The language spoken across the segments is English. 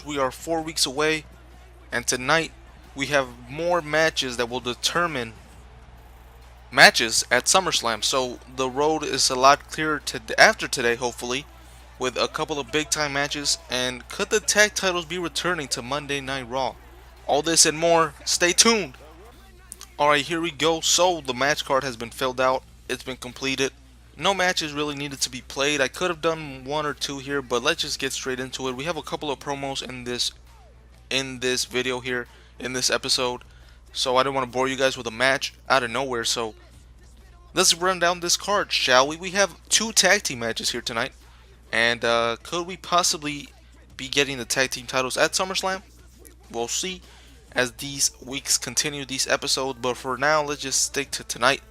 we are 4 weeks away, and tonight we have more matches that will determine matches at Summerslam. So the road is a lot clearer after today, hopefully, with a couple of big time matches. And could the tag titles be returning to Monday Night Raw? All this and more. Stay tuned. Alright, here we go. So the match card has been filled out. It's been completed. No matches really needed to be played. I could have done one or two here, but let's just get straight into it. We have a couple of promos in this video here, in this episode. So I don't want to bore you guys with a match out of nowhere. So let's run down this card, shall we? We have two tag team matches here tonight. And could we possibly be getting the tag team titles at SummerSlam? We'll see as these weeks continue, these episodes. But for now, let's just stick to tonight.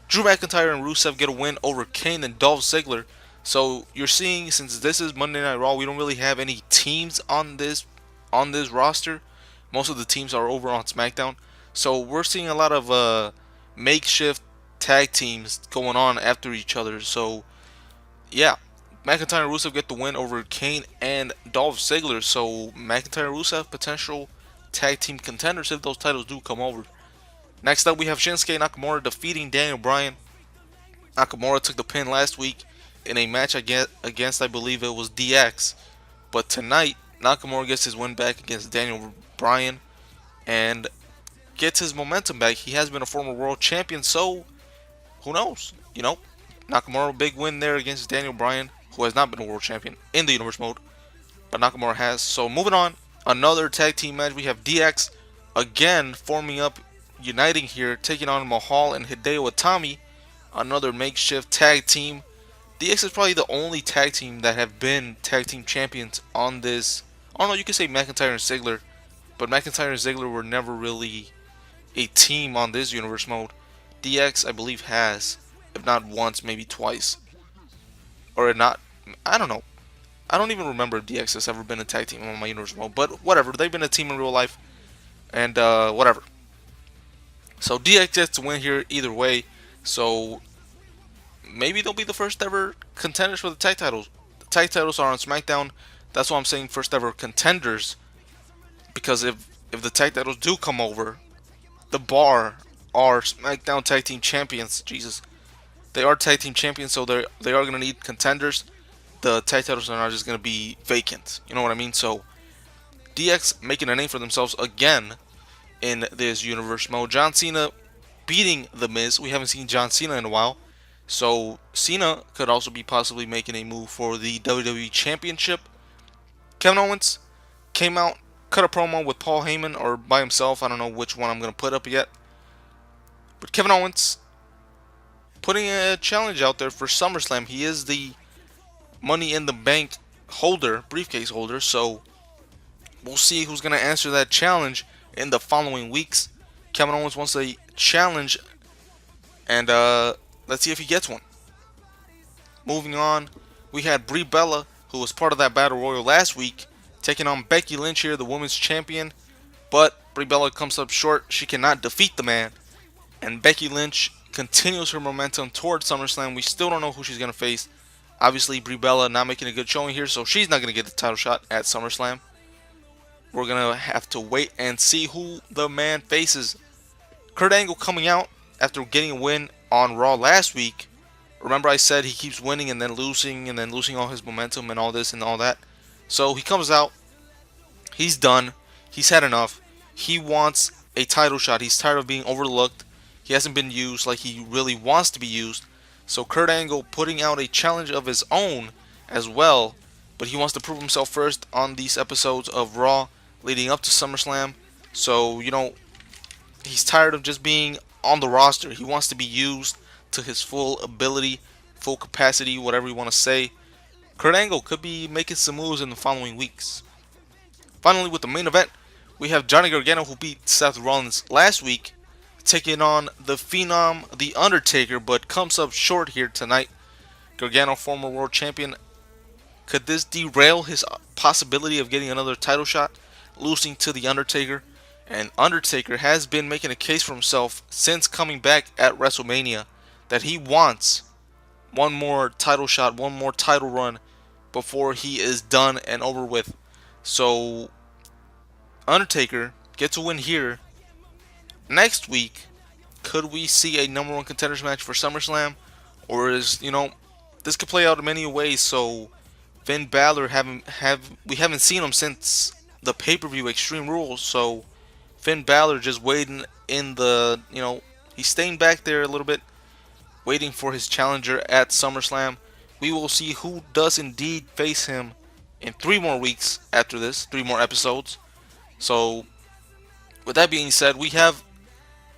Drew McIntyre and Rusev get a win over Kane and Dolph Ziggler. So you're seeing, since this is Monday Night Raw, we don't really have any teams on this roster. Most of the teams are over on SmackDown. So we're seeing a lot of makeshift tag teams going on after each other. So yeah, McIntyre and Rusev get the win over Kane and Dolph Ziggler. So McIntyre and Rusev, potential tag team contenders if those titles do come over. Next up, we have Shinsuke Nakamura defeating Daniel Bryan. Nakamura took the pin last week in a match against, I believe it was DX. But tonight, Nakamura gets his win back against Daniel Bryan and gets his momentum back. He has been a former world champion, so who knows? Nakamura, big win there against Daniel Bryan, who has not been a world champion in the Universe mode, but Nakamura has. So moving on, another tag team match. We have DX again forming up, uniting here, taking on Mahal and Hideo Itami, another makeshift tag team. DX is probably the only tag team that have been tag team champions on this. Oh no, you could say McIntyre and Ziggler, but McIntyre and Ziggler were never really a team on this Universe mode. DX, I believe, has, if not once, maybe twice, or not. I don't know. I don't even remember if DX has ever been a tag team on my Universe mode, but whatever. They've been a team in real life, and whatever. So DX gets to win here either way. So maybe they'll be the first ever contenders for the tag titles. The tag titles are on SmackDown. That's why I'm saying first ever contenders. Because if the tag titles do come over, the Bar are SmackDown Tag Team Champions. Jesus, they are Tag Team Champions, so they are gonna need contenders. The tag titles are not just gonna be vacant. You know what I mean? So DX making a name for themselves again in this Universe mode. John Cena beating The Miz. We haven't seen John Cena in a while. So Cena could also be possibly making a move for the WWE Championship. Kevin Owens came out, cut a promo with Paul Heyman, or by himself. I don't know which one I'm going to put up yet. But Kevin Owens putting a challenge out there for SummerSlam. He is the Money in the Bank holder, briefcase holder. So we'll see who's going to answer that challenge in the following weeks. Kevin Owens wants a challenge, and let's see if he gets one. Moving on, we had Brie Bella, who was part of that Battle Royal last week, taking on Becky Lynch here, the women's champion. But Brie Bella comes up short. She cannot defeat the man. And Becky Lynch continues her momentum towards SummerSlam. We still don't know who she's going to face. Obviously, Brie Bella not making a good showing here, so she's not going to get the title shot at SummerSlam. We're going to have to wait and see who the man faces. Kurt Angle coming out after getting a win on Raw last week. Remember I said he keeps winning and then losing all his momentum and all this and all that. So he comes out. He's done. He's had enough. He wants a title shot. He's tired of being overlooked. He hasn't been used like he really wants to be used. So Kurt Angle putting out a challenge of his own as well. But he wants to prove himself first on these episodes of Raw leading up to SummerSlam. So, he's tired of just being on the roster. He wants to be used to his full ability, full capacity, whatever you want to say. Kurt Angle could be making some moves in the following weeks. Finally, with the main event, we have Johnny Gargano, who beat Seth Rollins last week, taking on the Phenom, the Undertaker, but comes up short here tonight. Gargano, former world champion. Could this derail his possibility of getting another title shot, losing to the Undertaker? And Undertaker has been making a case for himself since coming back at WrestleMania that he wants one more title shot, one more title run before he is done and over with. So Undertaker gets a win here. Next week, could we see a number one contenders match for SummerSlam, or is this could play out in many ways? So Finn Balor we haven't seen him since the pay per view Extreme Rules. So Finn Balor just waiting in the he's staying back there a little bit, waiting for his challenger at SummerSlam. We will see who does indeed face him in 3 more weeks after this, 3 more episodes. So with that being said, we have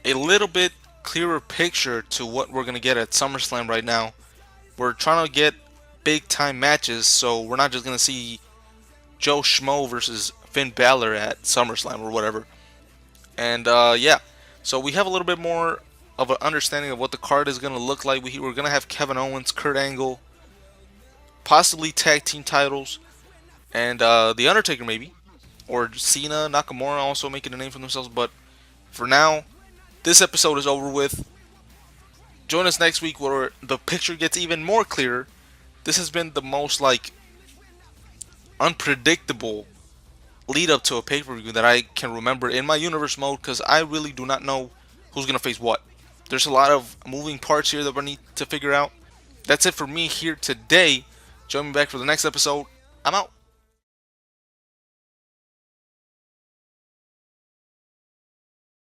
a little bit clearer picture to what we're gonna get at SummerSlam right now. We're trying to get big time matches, so we're not just gonna see Joe Schmo versus Finn Balor at SummerSlam or whatever. And yeah, so we have a little bit more of an understanding of what the card is gonna look like. We're gonna have Kevin Owens, Kurt Angle, possibly tag team titles, and the Undertaker maybe, or Cena, Nakamura also making a name for themselves. But for now, this episode is over with. Join us next week where the picture gets even more clearer. This has been the most unpredictable lead up to a pay per view that I can remember in my universe mode, because I really do not know who's gonna face what. There's a lot of moving parts here that we need to figure out. That's it for me here today. Join me back for the next episode. I'm out.